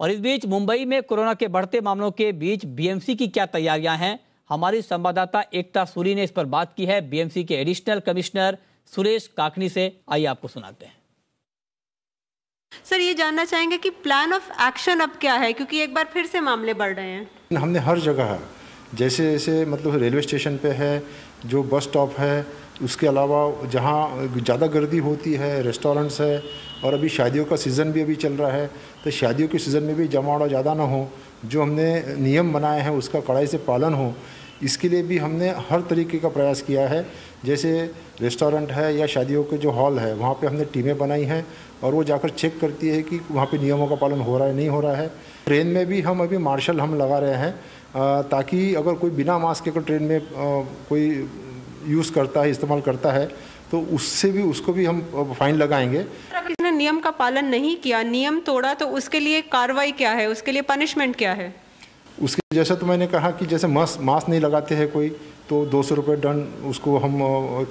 और इस बीच मुंबई में कोरोना के बढ़ते मामलों के बीच बीएमसी की क्या तैयारियां हैं, हमारी संवाददाता एकता सूरी ने इस पर बात की है बीएमसी के एडिशनल कमिश्नर सुरेश काकनी से। आइए आपको सुनाते हैं। सर, ये जानना चाहेंगे कि प्लान ऑफ एक्शन अब क्या है, क्योंकि एक बार फिर से मामले बढ़ रहे हैं। हमने हर जगह जैसे जैसे मतलब रेलवे स्टेशन पे है, जो बस स्टॉप है, उसके अलावा जहाँ ज़्यादा गर्दी होती है, रेस्टोरेंट्स है, और अभी शादियों का सीज़न भी अभी चल रहा है, तो शादियों के सीज़न में भी जमावड़ा ज़्यादा ना हो, जो हमने नियम बनाए हैं उसका कड़ाई से पालन हो, इसके लिए भी हमने हर तरीके का प्रयास किया है। जैसे रेस्टोरेंट है या शादियों के जो हॉल है, वहाँ पे हमने टीमें बनाई हैं और वो जाकर चेक करती है कि वहाँ पे नियमों का पालन हो रहा है नहीं हो रहा है। ट्रेन में भी हम अभी मार्शल हम लगा रहे हैं, ताकि अगर कोई बिना मास्क के ट्रेन में कोई यूज़ करता है, इस्तेमाल करता है, तो उससे भी उसको भी हम फाइन लगाएंगे। अगर किसी नियम का पालन नहीं किया, नियम तोड़ा, तो उसके लिए कार्रवाई क्या है, उसके लिए पनिशमेंट क्या है? उसके जैसा तो मैंने कहा कि जैसे मास्क नहीं लगाते हैं कोई, तो 200 रुपये दंड उसको हम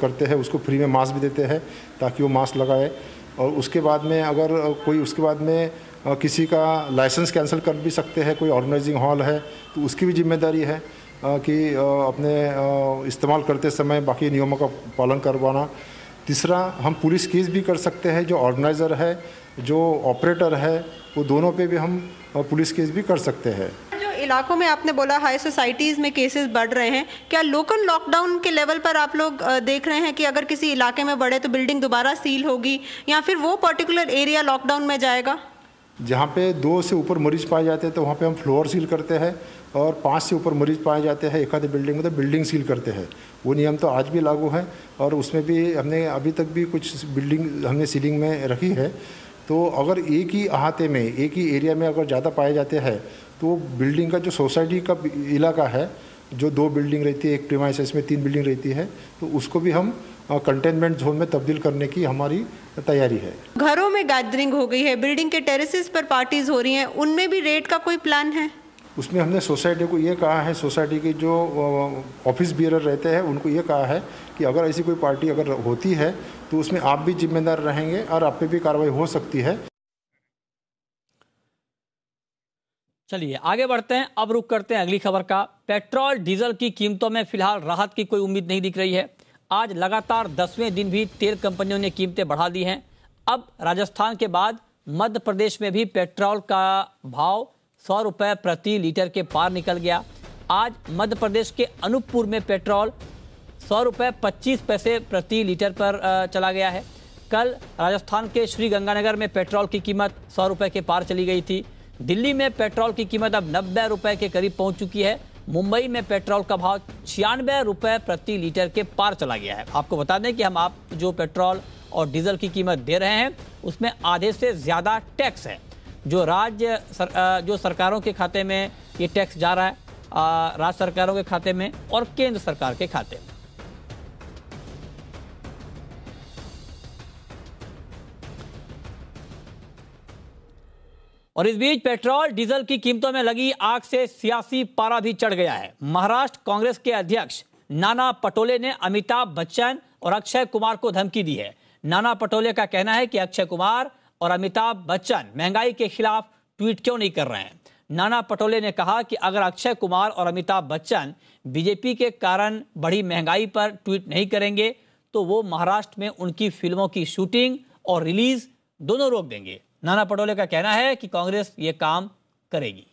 करते हैं, उसको फ्री में मास्क भी देते हैं ताकि वो मास्क लगाए। और उसके बाद में अगर कोई उसके बाद में किसी का लाइसेंस कैंसिल कर भी सकते हैं, कोई ऑर्गेनाइजिंग हॉल है तो उसकी भी जिम्मेदारी है कि अपने इस्तेमाल करते समय बाकी नियमों का पालन करवाना। तीसरा, हम पुलिस केस भी कर सकते हैं, जो ऑर्गेनाइज़र है, जो ऑपरेटर है, वो दोनों पे भी हम पुलिस केस भी कर सकते हैं। जो इलाकों में आपने बोला हाई सोसाइटीज़ में केसेस बढ़ रहे हैं, क्या लोकल लॉकडाउन के लेवल पर आप लोग देख रहे हैं कि अगर किसी इलाके में बढ़े तो बिल्डिंग दोबारा सील होगी या फिर वो पर्टिकुलर एरिया लॉकडाउन में जाएगा? जहाँ पे 2 से ऊपर मरीज पाए जाते हैं तो वहाँ पे हम फ्लोर सील करते हैं, और 5 से ऊपर मरीज पाए जाते हैं एक आधी बिल्डिंग में तो बिल्डिंग सील करते हैं। वो नियम तो आज भी लागू है, और उसमें भी हमने अभी तक भी कुछ बिल्डिंग हमने सीलिंग में रखी है। तो अगर एक ही अहाते में, एक ही एरिया में अगर ज़्यादा पाए जाते हैं, तो बिल्डिंग का जो सोसाइटी का इलाका है, जो 2 बिल्डिंग रहती है, एक प्रीमाइसेस में 3 बिल्डिंग रहती है, तो उसको भी हम कंटेनमेंट जोन में तब्दील करने की हमारी तैयारी है। घरों में गैदरिंग हो गई है, बिल्डिंग के टेरेसेस पर पार्टीज हो रही हैं, उनमें भी रेट का कोई प्लान है? उसमें हमने सोसाइटी को ये कहा है, सोसाइटी के जो ऑफिस बियरर रहते हैं उनको ये कहा है कि अगर ऐसी कोई पार्टी अगर होती है तो उसमें आप भी जिम्मेदार रहेंगे और आप पे भी कार्रवाई हो सकती है। चलिए आगे बढ़ते हैं, अब रुक करते हैं अगली खबर का। पेट्रोल डीजल की कीमतों में फिलहाल राहत की कोई उम्मीद नहीं दिख रही है। आज लगातार 10वें दिन भी तेल कंपनियों ने कीमतें बढ़ा दी हैं। अब राजस्थान के बाद मध्य प्रदेश में भी पेट्रोल का भाव 100 रुपये प्रति लीटर के पार निकल गया। आज मध्य प्रदेश के अनूपपुर में पेट्रोल 100 रुपये 25 पैसे प्रति लीटर पर चला गया है। कल राजस्थान के श्रीगंगानगर में पेट्रोल की कीमत 100 रुपये के पार चली गई थी। दिल्ली में पेट्रोल की कीमत अब 90 रुपये के करीब पहुंच चुकी है। मुंबई में पेट्रोल का भाव 96 रुपये प्रति लीटर के पार चला गया है। आपको बता दें कि हम आप जो पेट्रोल और डीजल की कीमत दे रहे हैं उसमें आधे से ज़्यादा टैक्स है, जो जो सरकारों के खाते में ये टैक्स जा रहा है, राज्य सरकारों के खाते में और केंद्र सरकार के खाते में। और इस बीच पेट्रोल डीजल की कीमतों में लगी आग से सियासी पारा भी चढ़ गया है। महाराष्ट्र कांग्रेस के अध्यक्ष नाना पटोले ने अमिताभ बच्चन और अक्षय कुमार को धमकी दी है। नाना पटोले का कहना है कि अक्षय कुमार और अमिताभ बच्चन महंगाई के खिलाफ ट्वीट क्यों नहीं कर रहे हैं। नाना पटोले ने कहा कि अगर अक्षय कुमार और अमिताभ बच्चन बीजेपी के कारण बढ़ी महंगाई पर ट्वीट नहीं करेंगे तो वो महाराष्ट्र में उनकी फिल्मों की शूटिंग और रिलीज दोनों रोक देंगे। नाना पटोले का कहना है कि कांग्रेस ये काम करेगी।